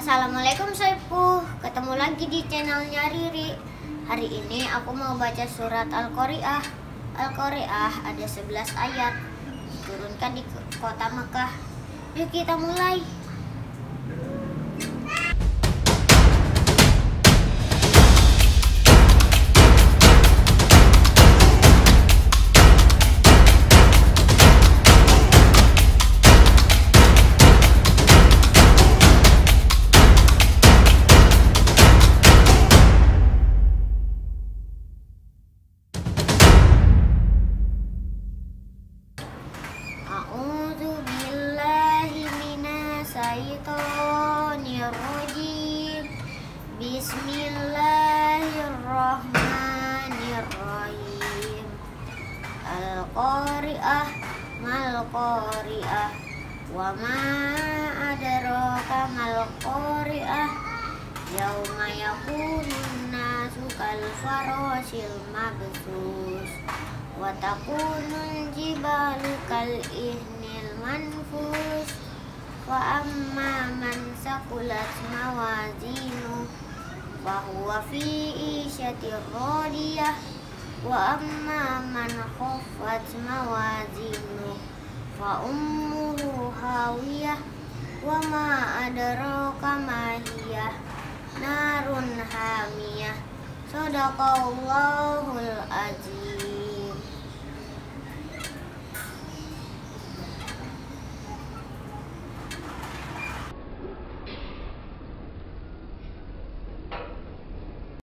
Assalamualaikum Soibku, ketemu lagi di channelnya Riri. Hari ini aku mau baca surat Al-Qari'ah. Al-Qari'ah ada 11 ayat, diturunkan di kota Mekah. Yuk kita mulai. A'udzu billahi minasyaitonir rajim. Bismillahirrahmanirrahim. Al-Qari'ah mal Qari'ah wa ma adraka mal Qari'ah. Yauma yakunun nasu kal farasil mabsus wa takunul jibalu kal ihnil manfus. Wa amma man saqulat mawazinu fa huwa fi isyatir radiyah. Wa amma man khaffat mawazinu fa ummuhu hawiyah. Wa ma adraka ma hiyah narun hamiyah. Shadaqallahul